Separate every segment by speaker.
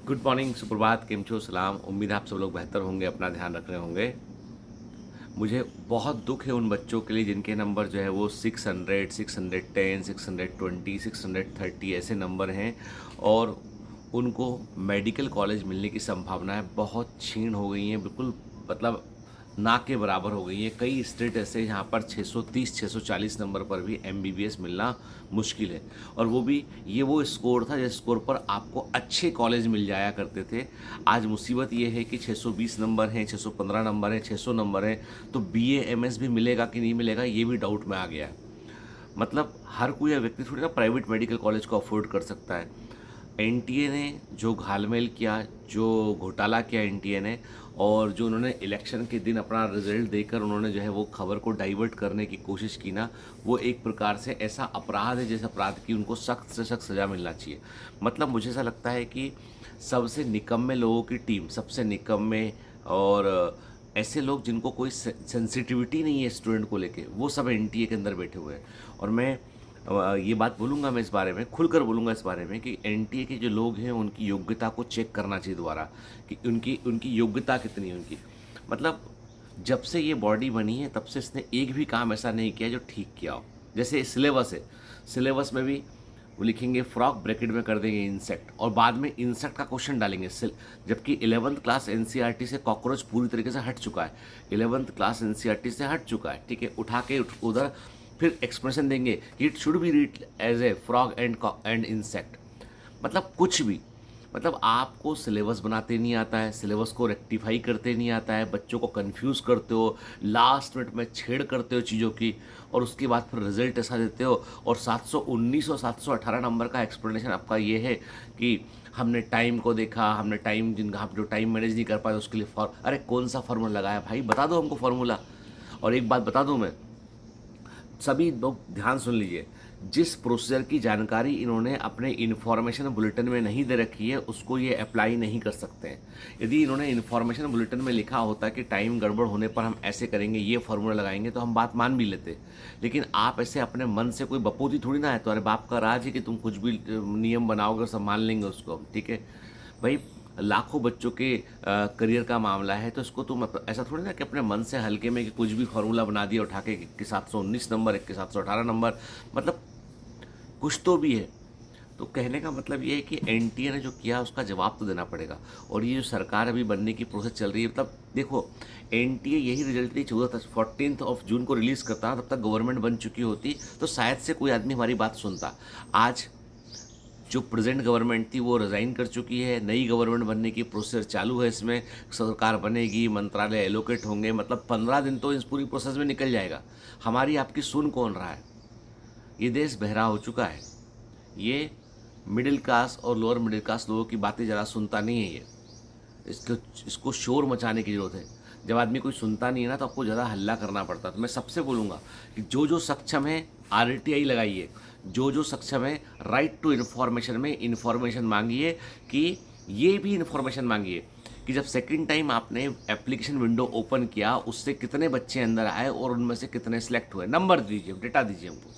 Speaker 1: Good morning, सुप्रभात, केम छो, सलाम। उम्मीद है आप सब लोग बेहतर होंगे, अपना ध्यान रख रहे होंगे। मुझे बहुत दुख है उन बच्चों के लिए जिनके नंबर जो है वो 600, 610, 620, 630 ऐसे नंबर हैं और उनको मेडिकल कॉलेज मिलने की संभावनाएं बहुत क्षीण हो गई हैं, बिल्कुल मतलब ना के बराबर हो गई हैं। कई स्टेट ऐसे हैं जहाँ पर 630, 640 नंबर पर भी एमबीबीएस मिलना मुश्किल है। और वो भी ये वो स्कोर था जिस स्कोर पर आपको अच्छे कॉलेज मिल जाया करते थे। आज मुसीबत ये है कि 620 नंबर हैं, 615 नंबर हैं, 600 नंबर हैं, तो बीए एमएस भी मिलेगा कि नहीं मिलेगा ये भी डाउट में आ गया है। मतलब हर कोई व्यक्ति थोड़ी ना प्राइवेट मेडिकल कॉलेज को अफोर्ड कर सकता है। एनटीए ने जो घालमेल किया, जो घोटाला किया एनटीए ने, और जो उन्होंने इलेक्शन के दिन अपना रिजल्ट देकर उन्होंने जो है वो खबर को डाइवर्ट करने की कोशिश की ना, वो एक प्रकार से ऐसा अपराध है जिस अपराध की उनको सख्त से सख्त सज़ा मिलना चाहिए। मतलब मुझे ऐसा लगता है कि सबसे निकम्मे लोगों की टीम, सबसे निकम्मे और ऐसे लोग जिनको कोई सेंसिटिविटी नहीं है स्टूडेंट को लेके, वो सब एनटीए के अंदर बैठे हुए हैं। और मैं ये बात बोलूँगा, मैं इस बारे में खुलकर बोलूँगा इस बारे में कि एनटीए के जो लोग हैं उनकी योग्यता को चेक करना चाहिए दोबारा कि उनकी उनकी योग्यता कितनी है उनकी। मतलब जब से ये बॉडी बनी है तब से इसने एक भी काम ऐसा नहीं किया जो ठीक किया हो। जैसे सिलेबस है, सिलेबस में भी वो लिखेंगे फ्रॉक, ब्रैकेट में कर देंगे इंसेक्ट, और बाद में इंसेक्ट का क्वेश्चन डालेंगे। जबकि 11th क्लास एनसीईआरटी से कॉकरोच पूरी तरीके से हट चुका है। 11th क्लास एनसीईआरटी से हट चुका है, ठीक है। उठा के उधर फिर एक्सप्रेशन देंगे कि it should be read as a frog and insect. मतलब कुछ भी, मतलब आपको सिलेबस बनाते नहीं आता है, सिलेबस को रेक्टिफाई करते नहीं आता है, बच्चों को कंफ्यूज करते हो, लास्ट मिनट में छेड़ करते हो चीज़ों की, और उसके बाद फिर रिजल्ट ऐसा देते हो। और 719 और 718 नंबर का एक्सप्लेनेशन आपका ये है कि हमने टाइम को देखा, हमने टाइम, जिनका आप जो टाइम मैनेज नहीं कर पाए उसके लिए अरे कौन सा फार्मूला लगाया भाई, बता दो हमको फार्मूला। और एक बात बता दूं मैं, सभी लोग ध्यान सुन लीजिए, जिस प्रोसीजर की जानकारी इन्होंने अपने इन्फॉर्मेशन बुलेटिन में नहीं दे रखी है उसको ये अप्लाई नहीं कर सकते हैं। यदि इन्होंने इन्फॉर्मेशन बुलेटिन में लिखा होता कि टाइम गड़बड़ होने पर हम ऐसे करेंगे, ये फार्मूला लगाएंगे, तो हम बात मान भी लेते। लेकिन आप ऐसे अपने मन से, कोई बपोती थोड़ी ना है, तो अरे बाप का राज है कि तुम कुछ भी नियम बनाओगे और संभाल लेंगे उसको, ठीक है भाई। लाखों बच्चों के करियर का मामला है, तो इसको तुम ऐसा थोड़ी ना कि अपने मन से हल्के में कि कुछ भी फार्मूला बना दिया उठा के 719 नंबर, 718 नंबर, मतलब कुछ तो भी है। तो कहने का मतलब ये है कि एनटीए ने जो किया उसका जवाब तो देना पड़ेगा। और ये जो सरकार अभी बनने की प्रोसेस चल रही है, मतलब देखो, एनटीए यही रिजल्ट थी 14 जून को रिलीज़ करता, तब तक गवर्नमेंट बन चुकी होती, तो शायद से कोई आदमी हमारी बात सुनता। आज जो प्रेजेंट गवर्नमेंट थी वो रिज़ाइन कर चुकी है, नई गवर्नमेंट बनने की प्रोसेस चालू है, इसमें सरकार बनेगी, मंत्रालय एलोकेट होंगे, मतलब 15 दिन तो इस पूरी प्रोसेस में निकल जाएगा। हमारी आपकी सुन कौन रहा है? ये देश बहरा हो चुका है। ये मिडिल क्लास और लोअर मिडिल क्लास लोगों की बातें ज़रा सुनता नहीं है। ये इसको इसको शोर मचाने की ज़रूरत है। जब आदमी कोई सुनता नहीं है ना, तो आपको ज़्यादा हल्ला करना पड़ता है। तो मैं सबसे बोलूँगा कि जो जो सक्षम है आरटीआई लगाइए, जो जो सक्षम है राइट टू इन्फॉर्मेशन में इन्फॉर्मेशन मांगिए, कि ये भी इन्फॉर्मेशन मांगिए कि जब सेकंड टाइम आपने एप्लीकेशन विंडो ओपन किया उससे कितने बच्चे अंदर आए और उनमें से कितने सेलेक्ट हुए। नंबर दीजिए, डेटा दीजिए हमको,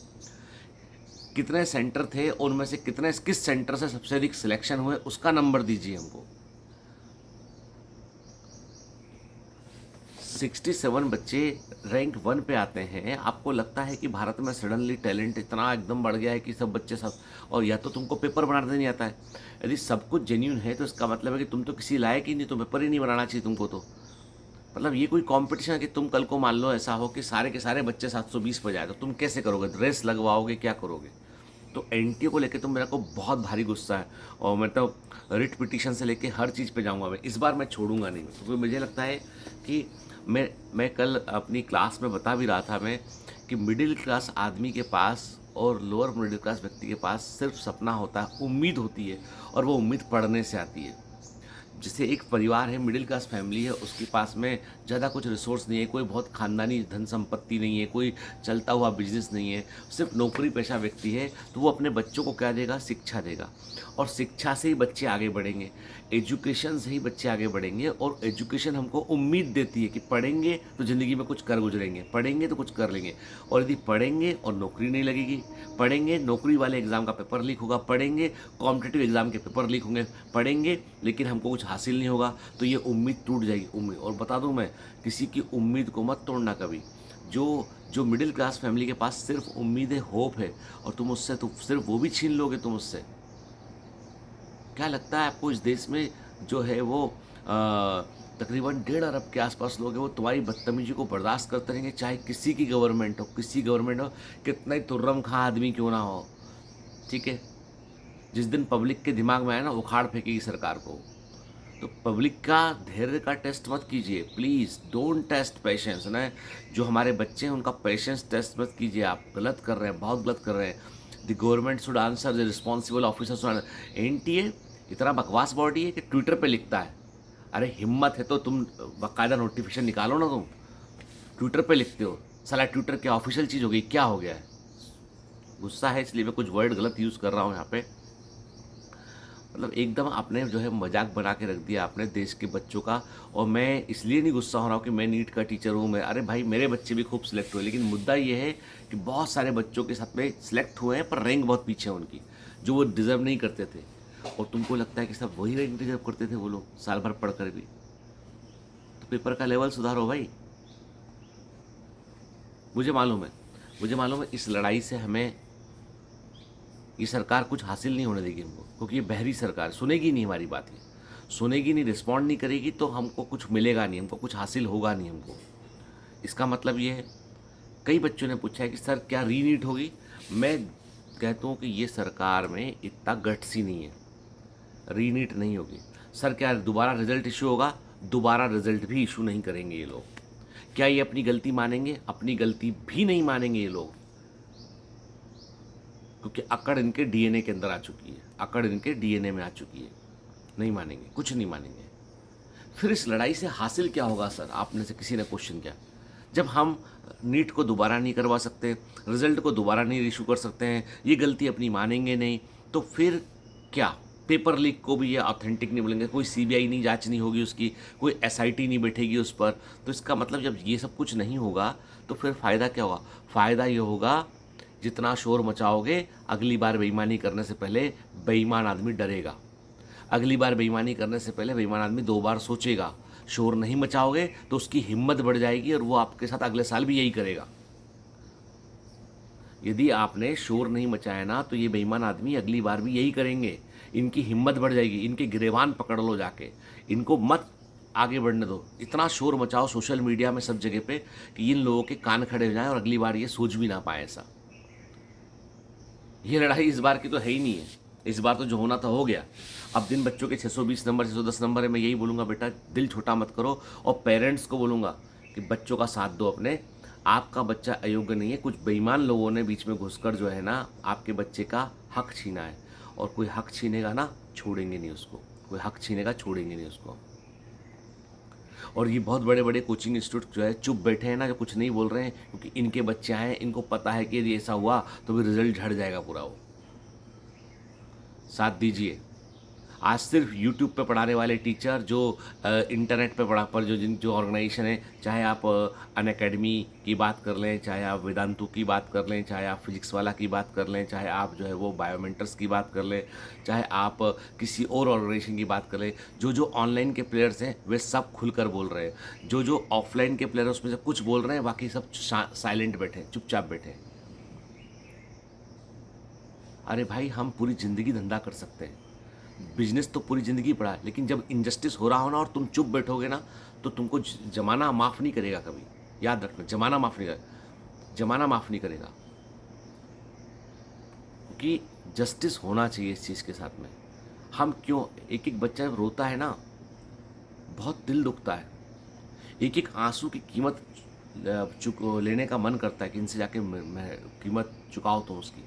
Speaker 1: कितने सेंटर थे, उनमें से कितने, किस सेंटर से सबसे अधिक सिलेक्शन हुए, उसका नंबर दीजिए हमको। 67 बच्चे रैंक 1 पे आते हैं। आपको लगता है कि भारत में सडनली टैलेंट इतना एकदम बढ़ गया है कि सब बच्चे सब, और या तो तुमको पेपर बनाने नहीं आता है। यदि सब कुछ जेन्यून है तो इसका मतलब है कि तुम तो किसी लायक ही नहीं, तो पेपर ही नहीं बनाना चाहिए तुमको। तो मतलब ये कोई कंपटीशन है कि तुम कल को मान लो ऐसा हो कि सारे के सारे बच्चे 720 पे जाए, तो तुम कैसे करोगे? ड्रेस लगवाओगे, क्या करोगे? तो एनटीए को लेके तो मेरा को बहुत भारी गुस्सा है, और मैं तो रिट पिटीशन से लेके हर चीज़ पे जाऊंगा। मैं इस बार मैं छोड़ूंगा नहीं, क्योंकि मुझे लगता है कि मैं कल अपनी क्लास में बता भी रहा था मैं कि मिडिल क्लास आदमी के पास और लोअर मिडिल क्लास व्यक्ति के पास सिर्फ सपना होता है, उम्मीद होती है, और वो उम्मीद पढ़ने से आती है। जैसे एक परिवार है, मिडिल क्लास फैमिली है, उसके पास में ज़्यादा कुछ रिसोर्स नहीं है, कोई बहुत खानदानी धन संपत्ति नहीं है, कोई चलता हुआ बिजनेस नहीं है, सिर्फ नौकरी पेशा व्यक्ति है, तो वो अपने बच्चों को क्या देगा? शिक्षा देगा। और शिक्षा से ही बच्चे आगे बढ़ेंगे, एजुकेशन से ही बच्चे आगे बढ़ेंगे। और एजुकेशन हमको उम्मीद देती है कि पढ़ेंगे तो ज़िंदगी में कुछ कर गुजरेंगे, पढ़ेंगे तो कुछ कर लेंगे। और यदि पढ़ेंगे और नौकरी नहीं लगेगी, पढ़ेंगे नौकरी वाले एग्ज़ाम का पेपर लीक होगा, पढ़ेंगे कॉम्पिटिटिव एग्ज़ाम के पेपर लीक होंगे, पढ़ेंगे लेकिन हमको कुछ हासिल नहीं होगा, तो ये उम्मीद टूट जाएगी। उम्मीद, और बता दूं मैं, किसी की उम्मीद को मत तोड़ना कभी। जो जो मिडिल क्लास फैमिली के पास सिर्फ उम्मीद है, होप है, और तुम उससे तो सिर्फ वो भी छीन लोगे तुम उससे। क्या लगता है आपको इस देश में जो है वो तकरीबन 1.5 अरब के आसपास लोग हैं, वो तुम्हारी बदतमीजी को बर्दाश्त करते रहेंगे, चाहे किसी की गवर्नमेंट हो, किसी गवर्नमेंट हो, कितना ही तुर्रम खा आदमी क्यों ना हो, ठीक है। जिस दिन पब्लिक के दिमाग में आए ना, उखाड़ फेंकेगी सरकार को। तो पब्लिक का धैर्य का टेस्ट मत कीजिए प्लीज़, डोंट टेस्ट पेशेंस ना। जो हमारे बच्चे हैं उनका पेशेंस टेस्ट मत कीजिए, आप गलत कर रहे हैं, बहुत गलत कर रहे हैं। The government should answer, the responsible officer should. NTA इतना बकवास बॉडी है कि ट्विटर पे लिखता है। अरे हिम्मत है तो तुम बाकायदा नोटिफिकेशन निकालो ना, तुम ट्विटर पे लिखते हो। साला ट्विटर क्या ऑफिशियल चीज़ हो गई, क्या हो गया है? गुस्सा है इसलिए मैं कुछ वर्ड गलत यूज़ कर रहा हूँ यहाँ पे। मतलब एकदम आपने जो है मजाक बना के रख दिया आपने देश के बच्चों का। और मैं इसलिए नहीं गुस्सा हो रहा हूँ कि मैं नीट का टीचर हूँ, मैं, अरे भाई मेरे बच्चे भी खूब सिलेक्ट हुए, लेकिन मुद्दा ये है कि बहुत सारे बच्चों के साथ में सिलेक्ट हुए हैं पर रैंक बहुत पीछे है उनकी, जो वो डिज़र्व नहीं करते थे। और तुमको लगता है कि सब वही रैंक डिजर्व करते थे वो लोग साल भर पढ़ कर भी? तो पेपर का लेवल सुधारो भाई। मुझे मालूम है, मुझे मालूम है इस लड़ाई से हमें ये सरकार कुछ हासिल नहीं होने देगी हमको, क्योंकि ये बहरी सरकार सुनेगी नहीं हमारी बात, ये सुनेगी नहीं, रिस्पॉन्ड नहीं करेगी, तो हमको कुछ मिलेगा नहीं, हमको कुछ हासिल होगा नहीं हमको। इसका मतलब ये है, कई बच्चों ने पूछा है कि सर क्या रीनीट होगी? मैं कहता हूँ कि ये सरकार में इतना गट्स ही नहीं है, रीनीट नहीं होगी। सर क्या दोबारा रिजल्ट इशू होगा? दोबारा रिजल्ट भी इशू नहीं करेंगे ये लोग। क्या ये अपनी गलती मानेंगे? अपनी गलती भी नहीं मानेंगे ये लोग, क्योंकि अकड़ इनके डीएनए के अंदर आ चुकी है, अकड़ इनके डीएनए में आ चुकी है। नहीं मानेंगे, कुछ नहीं मानेंगे। फिर इस लड़ाई से हासिल क्या होगा सर? आपने से किसी ने क्वेश्चन किया। जब हम नीट को दोबारा नहीं करवा सकते, रिजल्ट को दोबारा नहीं इशू कर सकते हैं, ये गलती अपनी मानेंगे नहीं, तो फिर क्या? पेपर लीक को भी ये ऑथेंटिक नहीं बोलेंगे, कोई सीबीआई नहीं जांच नहीं होगी उसकी, कोई एसआईटी नहीं बैठेगी उस पर। तो इसका मतलब जब ये सब कुछ नहीं होगा तो फिर फ़ायदा क्या होगा? फ़ायदा ये होगा, जितना शोर मचाओगे अगली बार बेईमानी करने से पहले बेईमान आदमी डरेगा। अगली बार बेईमानी करने से पहले बेईमान आदमी 2 बार सोचेगा। शोर नहीं मचाओगे तो उसकी हिम्मत बढ़ जाएगी और वो आपके साथ अगले साल भी यही करेगा। यदि आपने शोर नहीं मचाया ना, तो ये बेईमान आदमी अगली बार भी यही करेंगे। इनकी हिम्मत बढ़ जाएगी, इनके गिरेबान पकड़ लो जाके, इनको मत आगे बढ़ने दो। इतना शोर मचाओ सोशल मीडिया में सब जगह पे कि इन लोगों के कान खड़े हो जाएं और अगली बार ये सोच भी ना पाए ऐसा। ये लड़ाई इस बार की तो है ही नहीं है, इस बार तो जो होना था हो गया। अब जिन बच्चों के 620 नंबर 610 नंबर है, मैं यही बोलूँगा बेटा दिल छोटा मत करो। और पेरेंट्स को बोलूँगा कि बच्चों का साथ दो अपने। आपका बच्चा अयोग्य नहीं है, कुछ बेईमान लोगों ने बीच में घुसकर जो है ना आपके बच्चे का हक छीना है। और कोई हक छीनेगा ना, छोड़ेंगे नहीं उसको, कोई हक छीनेगा छोड़ेंगे नहीं उसको। और ये बहुत बड़े बड़े कोचिंग इंस्टीट्यूट जो है चुप बैठे हैं ना, जो कुछ नहीं बोल रहे हैं, क्योंकि इनके बच्चे हैं, इनको पता है कि यदि ऐसा हुआ तो भी रिजल्ट झड़ जाएगा पूरा। वो साथ दीजिए। आज सिर्फ यूट्यूब पे पढ़ाने वाले टीचर जो इंटरनेट पे पढ़ा पर जो ऑर्गेनाइजेशन है, चाहे आप अनअकैडमी की बात कर लें, चाहे आप वेदांतु की बात कर लें, चाहे आप फिजिक्स वाला की बात कर लें, चाहे आप जो है वो बायोमेंटर्स की बात कर लें, चाहे आप किसी और ऑर्गेनाइजेशन की बात कर लें, जो ऑनलाइन के प्लेयर्स हैं वे सब खुलकर बोल रहे हैं। जो ऑफलाइन के प्लेयर उसमें से कुछ बोल रहे हैं, बाकी सब साइलेंट बैठे, चुपचाप बैठे। अरे भाई हम पूरी ज़िंदगी धंधा कर सकते हैं, बिजनेस तो पूरी ज़िंदगी पड़ा है, लेकिन जब इनजस्टिस हो रहा हो ना और तुम चुप बैठोगे ना, तो तुमको ज़माना माफ़ नहीं करेगा कभी। याद रखना, ज़माना माफ़ नहीं करेगा, ज़माना माफ़ नहीं करेगा। क्योंकि जस्टिस होना चाहिए इस चीज़ के साथ में। हम क्यों, एक एक बच्चा जब रोता है ना, बहुत दिल दुखता है। एक एक आंसू की कीमत लेने का मन करता है कि इनसे जाके मैं कीमत चुकाओ तुम उसकी।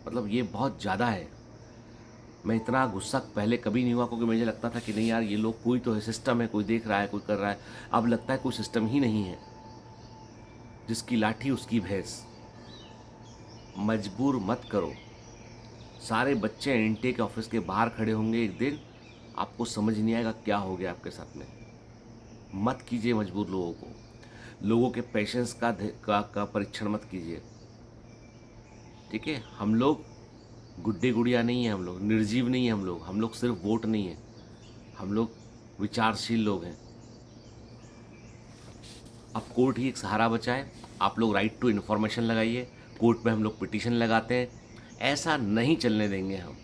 Speaker 1: मतलब ये बहुत ज़्यादा है। मैं इतना गुस्सा पहले कभी नहीं हुआ, क्योंकि मुझे लगता था कि नहीं यार, ये लोग कोई तो है, सिस्टम है, कोई देख रहा है, कोई कर रहा है। अब लगता है कोई सिस्टम ही नहीं है, जिसकी लाठी उसकी भैंस। मजबूर मत करो। सारे बच्चे एनटीए के ऑफिस के बाहर खड़े होंगे एक दिन, आपको समझ नहीं आएगा क्या हो गया आपके साथ में। मत कीजिए मजबूर लोगों को, लोगों के पेशेंस का परीक्षण मत कीजिए, ठीक है। हम लोग गुड्डे गुड़िया नहीं है, हम लोग निर्जीव नहीं है, हम लोग सिर्फ वोट नहीं है, हम लोग विचारशील लोग हैं। अब कोर्ट ही एक सहारा बचा है। आप लोग राइट टू इन्फॉर्मेशन लगाइए, कोर्ट में हम लोग पिटीशन लगाते हैं। ऐसा नहीं चलने देंगे हम।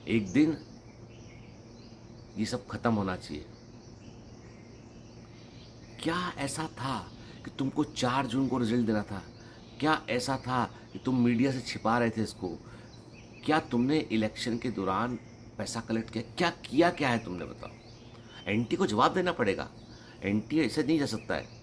Speaker 1: एक दिन ये सब खत्म होना चाहिए। क्या ऐसा था कि तुमको 4 जून को रिजल्ट देना था? क्या ऐसा था कि तुम मीडिया से छिपा रहे थे इसको? क्या तुमने इलेक्शन के दौरान पैसा कलेक्ट किया? क्या किया, क्या है तुमने, बताओ। एनटी को जवाब देना पड़ेगा। एनटी ऐसे नहीं जा सकता है।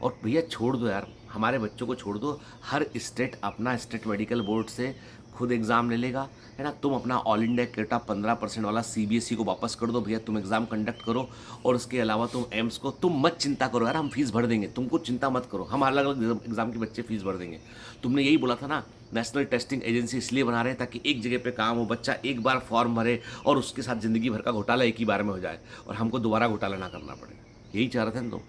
Speaker 1: और भैया छोड़ दो यार, हमारे बच्चों को छोड़ दो। हर स्टेट अपना स्टेट मेडिकल बोर्ड से खुद एग्ज़ाम ले लेगा, है ना। तुम अपना ऑल इंडिया कोटा 15% वाला सीबीएसई को वापस कर दो भैया, तुम एग्ज़ाम कंडक्ट करो। और उसके अलावा तुम एम्स को तुम मत चिंता करो यार, हम फीस भर देंगे, तुमको चिंता मत करो, हम अलग अलग एग्ज़ाम के बच्चे फीस भर देंगे। तुमने यही बोला था ना, नेशनल टेस्टिंग एजेंसी इसलिए बना रहे हैं ताकि एक जगह पे काम हो, बच्चा एक बार फॉर्म भरे और उसके साथ ज़िंदगी भर का घोटाला एक ही बार में हो जाए और हमको दोबारा घोटाला ना करना पड़े। यही चाह रहे थे ना तुम।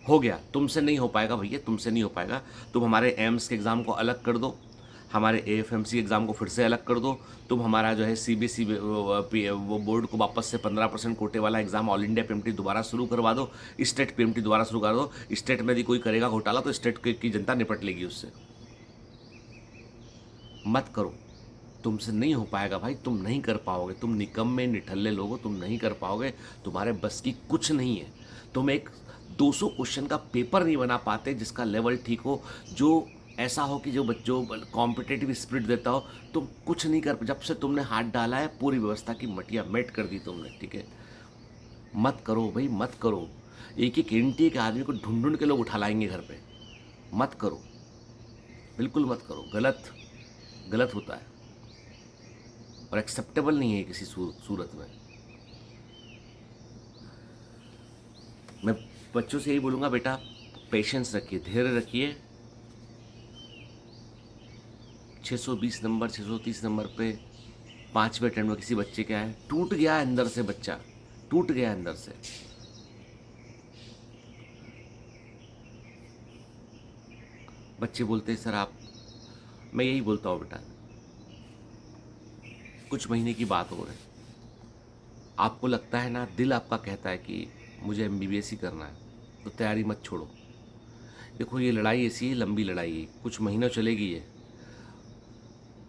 Speaker 1: हो गया, तुमसे नहीं हो पाएगा भैया, तुमसे नहीं हो पाएगा। तुम हमारे एम्स के एग्ज़ाम को अलग कर दो, हमारे एएफएमसी एग्ज़ाम को फिर से अलग कर दो। तुम हमारा जो है सीबीएसई वो बोर्ड को वापस से 15% कोटे वाला एग्ज़ाम ऑल इंडिया पीएमटी दोबारा शुरू करवा दो, स्टेट पीएमटी दोबारा शुरू कर दो। स्टेट में यदि कोई करेगा घोटाला तो स्टेट की जनता निपट लेगी उससे। मत करो, तुमसे नहीं हो पाएगा भाई, तुम नहीं कर पाओगे। तुम निकम्मे निठल्ले लोग हो, तुम नहीं कर पाओगे, तुम्हारे बस की कुछ नहीं है। तुम एक 200 क्वेश्चन का पेपर नहीं बना पाते जिसका लेवल ठीक हो, जो ऐसा हो कि जो कॉम्पिटेटिव स्पिरिट देता हो। तुम कुछ नहीं कर, जब से तुमने हाथ डाला है पूरी व्यवस्था की मटिया मेट कर दी तुमने, ठीक है। मत करो भाई, मत करो। एक एक एनटीए के आदमी को ढूंढ ढूंढ के लोग उठा लाएंगे घर पे। मत करो, बिल्कुल मत करो। गलत गलत होता है और एक्सेप्टेबल नहीं है किसी सूरत में। मैं बच्चों से यही बोलूँगा, बेटा पेशेंस रखिए, धैर्य रखिए। 620 नंबर 630 नंबर पे 5वें अटेम्प्ट में किसी बच्चे क्या है, टूट गया है अंदर से, बच्चा टूट गया है अंदर से। बच्चे बोलते हैं सर आप, मैं यही बोलता हूँ बेटा, कुछ महीने की बात हो रही, आपको लगता है ना, दिल आपका कहता है कि मुझे एमबीबीएस ही करना है, तो तैयारी मत छोड़ो। देखो ये लड़ाई ऐसी है, लंबी लड़ाई है, कुछ महीनों चलेगी ये।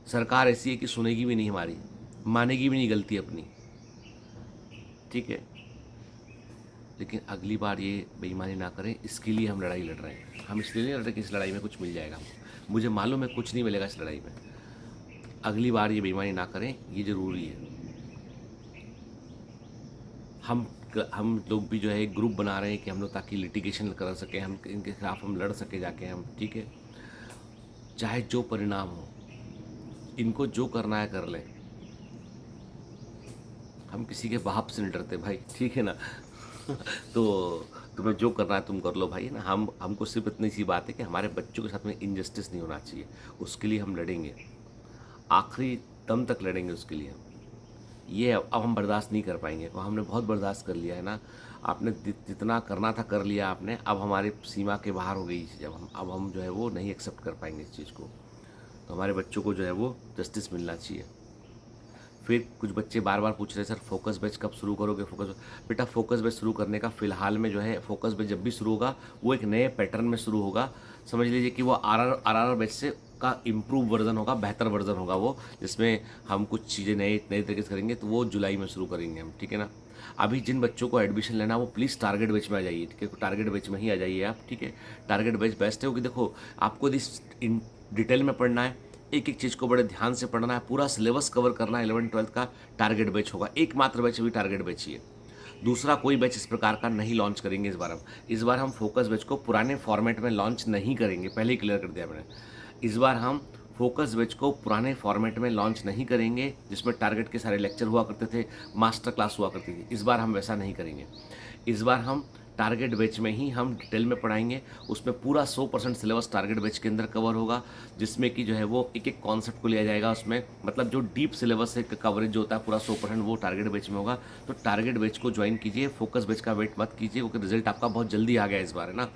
Speaker 1: सरकार ऐसी है कि सुनेगी भी नहीं हमारी, मानेगी भी नहीं गलती अपनी, ठीक है। लेकिन अगली बार ये बेईमानी ना करें, इसके लिए हम लड़ाई लड़ रहे हैं। हम इसलिए नहीं लड़ रहे कि इस लड़ाई में कुछ मिल जाएगा हमको, मुझे मालूम है कुछ नहीं मिलेगा इस लड़ाई में। अगली बार ये बेईमानी ना करें, ये ज़रूरी है। हम लोग भी जो है एक ग्रुप बना रहे हैं कि हम लोग ताकि लिटिगेशन कर सकें, हम इनके खिलाफ हम लड़ सके जाके हम, ठीक है। चाहे जो परिणाम हो, इनको जो करना है कर लें। हम किसी के बाप से नहीं डरते भाई, ठीक है ना। तो तुम्हें जो करना है तुम कर लो भाई, ना। हमको सिर्फ इतनी सी बात है कि हमारे बच्चों के साथ में इनजस्टिस नहीं होना चाहिए, उसके लिए हम लड़ेंगे, आखिरी दम तक लड़ेंगे उसके लिए हम। ये अब हम बर्दाश्त नहीं कर पाएंगे, तो हमने बहुत बर्दाश्त कर लिया है ना। आपने जितना करना था कर लिया आपने, अब हमारी सीमा के बाहर हो गई चीज़। अब हम जो है वो नहीं एक्सेप्ट कर पाएंगे इस चीज़ को। तो हमारे बच्चों को जो है वो जस्टिस मिलना चाहिए। फिर कुछ बच्चे बार बार पूछ रहे हैं सर फोकस बैच कब शुरू करोगे, फोकस। बेटा फोकस बैच शुरू करने का फ़िलहाल में जो है, फोकस बैच जब भी शुरू होगा वो एक नए पैटर्न में शुरू होगा। समझ लीजिए कि वो आर बैच से का इम्प्रूव वर्जन होगा, बेहतर वर्जन होगा वो, जिसमें हम कुछ चीज़ें नए तरीके से करेंगे। तो वो जुलाई में शुरू करेंगे हम, ठीक है ना। अभी जिन बच्चों को एडमिशन लेना वो प्लीज़ टारगेट बैच में आ जाइए, ठीक है। टारगेट बैच में ही आ जाइए आप, ठीक है। टारगेट बैच बेस्ट है, क्योंकि देखो आपको यदि इन डिटेल में पढ़ना है, एक एक चीज़ को बड़े ध्यान से पढ़ना है, पूरा सिलेबस कवर करना है 11th-12th का, टारगेट बैच होगा। एकमात्र बैच भी टारगेट बैच ही है, दूसरा कोई बैच इस प्रकार का नहीं लॉन्च करेंगे इस बार हम फोकस बैच को पुराने फॉर्मेट में लॉन्च नहीं करेंगे, पहले ही क्लियर कर दिया मैंने। इस बार हम फोकस बैच को पुराने फॉर्मेट में लॉन्च नहीं करेंगे जिसमें टारगेट के सारे लेक्चर हुआ करते थे, मास्टर क्लास हुआ करती थी। इस बार हम वैसा नहीं करेंगे। इस बार हम टारगेट बैच में ही हम डिटेल में पढ़ाएंगे। उसमें पूरा 100% सिलेबस टारगेट बैच के अंदर कवर होगा, जिसमें कि जो है वो एक एक कॉन्सेप्ट को लिया जाएगा। उसमें मतलब जो डीप सिलेबस है कवरेज जो होता है पूरा 100% वो टारगेट बैच में होगा। तो टारगेट बैच को ज्वाइन कीजिए, फोकस बैच का वेट मत कीजिए, क्योंकि रिजल्ट आपका बहुत जल्दी आ गया इस बार, है ना।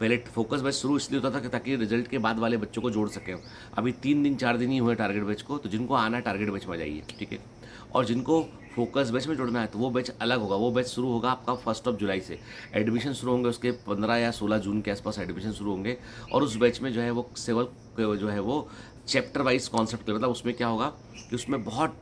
Speaker 1: पहले फोकस बैच शुरू इसलिए होता था कि ताकि रिजल्ट के बाद वाले बच्चों को जोड़ सकें। अभी 3 दिन 4 दिन ही हुए टारगेट बैच को, तो जिनको आना है टारगेट बैच में आ जाइए, ठीक है। और जिनको फोकस बैच में जुड़ना है तो वो बैच अलग होगा। वो बैच शुरू होगा आपका 1 जुलाई से। एडमिशन शुरू होंगे उसके 15 या 16 जून के आसपास एडमिशन शुरू होंगे। और उस बैच में जो है वो सेवल जो है वो चैप्टर वाइज कॉन्सेप्ट, मतलब उसमें क्या होगा कि उसमें बहुत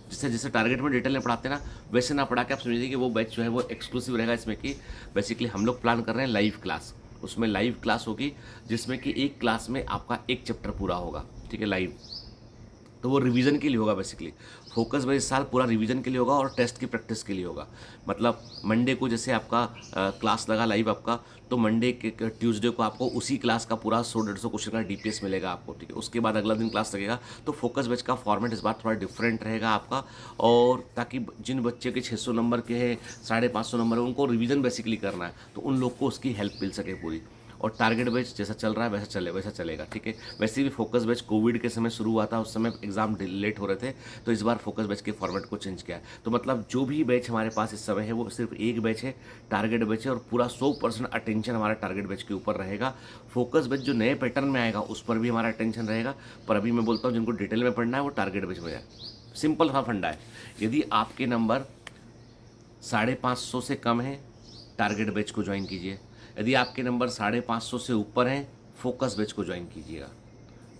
Speaker 1: जैसे जैसे टारगेट में डिटेल में पढ़ाते हैं ना, वैसे ना पढ़ा के आप समझिए कि वो बैच जो है वो एक्सक्लूसिव रहेगा। इसमें कि बेसिकली हम लोग प्लान कर रहे हैं लाइव क्लास। उसमें लाइव क्लास होगी जिसमें कि एक क्लास में आपका एक चैप्टर पूरा होगा, ठीक है, लाइव। तो वो रिवीजन के लिए होगा बेसिकली। फोकस बेस इस साल पूरा रिवीजन के लिए होगा और टेस्ट की प्रैक्टिस के लिए होगा। मतलब मंडे को जैसे आपका क्लास लगा लाइव आपका, तो मंडे के ट्यूसडे को आपको उसी क्लास का पूरा 100-150 क्वेश्चन का डीपीएस मिलेगा आपको, ठीक है। उसके बाद अगला दिन क्लास लगेगा। तो फोकस बैच का फॉर्मेट इस बार थोड़ा डिफरेंट रहेगा आपका। और ताकि जिन बच्चे के 600 नंबर के हैं, 550 नंबर है, उनको रिवीजन बेसिकली करना है, तो उन लोग को उसकी हेल्प मिल सके पूरी। और टारगेट बैच जैसा चल रहा है वैसा चलेगा, ठीक है। वैसे भी फोकस बैच कोविड के समय शुरू हुआ था, उस समय एग्जाम लेट हो रहे थे, तो इस बार फोकस बैच के फॉर्मेट को चेंज किया है। तो मतलब जो भी बैच हमारे पास इस समय है वो सिर्फ एक बैच है, टारगेट बैच है। और पूरा 100% अटेंशन हमारा टारगेट बैच के ऊपर रहेगा। फोकस बैच जो नए पैटर्न में आएगा उस पर भी हमारा अटेंशन रहेगा। पर अभी मैं बोलता हूँ जिनको डिटेल में पढ़ना है वो टारगेट बैच में जाए। सिंपल सा फंडा है। यदि आपके नंबर 550 से कम है, टारगेट बैच को ज्वाइन कीजिए। यदि आपके नंबर 550 से ऊपर हैं, फोकस बैच को ज्वाइन कीजिएगा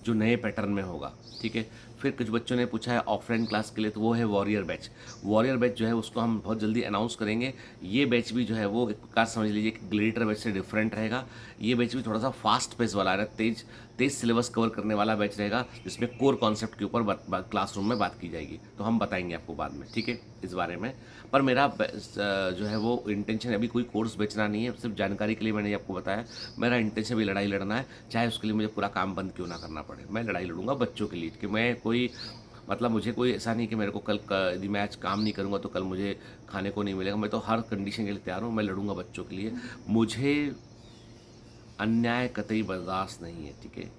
Speaker 1: जो नए पैटर्न में होगा, ठीक है। फिर कुछ बच्चों ने पूछा है ऑफलाइन क्लास के लिए, तो वो है वॉरियर बैच। वॉरियर बैच जो है उसको हम बहुत जल्दी अनाउंस करेंगे। ये बैच भी जो है वो एक प्रकार समझ लीजिए कि ग्लेडिएटर बैच से डिफरेंट रहेगा। ये बैच भी थोड़ा सा फास्ट पेस वाला है, तेज तेज सिलेबस कवर करने वाला बैच रहेगा, जिसमें कोर कॉन्सेप्ट के ऊपर क्लासरूम में बात की जाएगी। तो हम बताएंगे आपको बाद में, ठीक है, इस बारे में। पर मेरा जो है वो इंटेंशन अभी कोई कोर्स बेचना नहीं है, सिर्फ जानकारी के लिए मैंने आपको बताया। मेरा इंटेंशन भी लड़ाई लड़ना है, चाहे उसके लिए मुझे पूरा काम बंद क्यों ना करना पड़े। मैं लड़ाई लड़ूंगा बच्चों के लिए, कि मैं कोई मतलब मुझे कोई ऐसा नहीं कि मेरे को कल यदि मैं आज काम नहीं करूँगा तो कल मुझे खाने को नहीं मिलेगा। मैं तो हर कंडीशन के लिए तैयार हूँ, मैं लड़ूंगा बच्चों के लिए। मुझे अन्याय कतई बर्दाश्त नहीं है, ठीक है।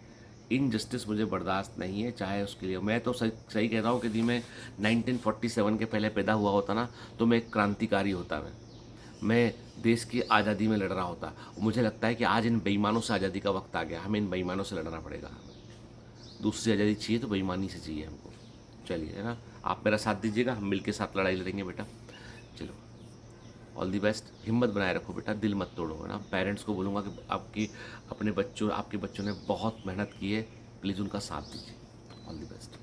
Speaker 1: इनजस्टिस मुझे बर्दाश्त नहीं है, चाहे उसके लिए मैं तो सही सही कह रहा हूँ कि यदि मैं 1947 के पहले पैदा हुआ होता ना, तो मैं एक क्रांतिकारी होता। मैं देश की आज़ादी में लड़ रहा होता। मुझे लगता है कि आज इन बेईमानों से आज़ादी का वक्त आ गया, हमें इन बेईमानों से लड़ना पड़ेगा। हमें दूसरी आज़ादी चाहिए तो बेईमानी से चाहिए हमको। चलिए, है ना, आप मेरा साथ दीजिएगा, हम मिल के साथ लड़ाई लड़ेंगे बेटा। चलो, ऑल दी बेस्ट। हिम्मत बनाए रखो बेटा, दिल मत तोड़ो, है ना। पेरेंट्स को बोलूँगा कि आपके बच्चों ने बहुत मेहनत की है, प्लीज़ उनका साथ दीजिए। All the best.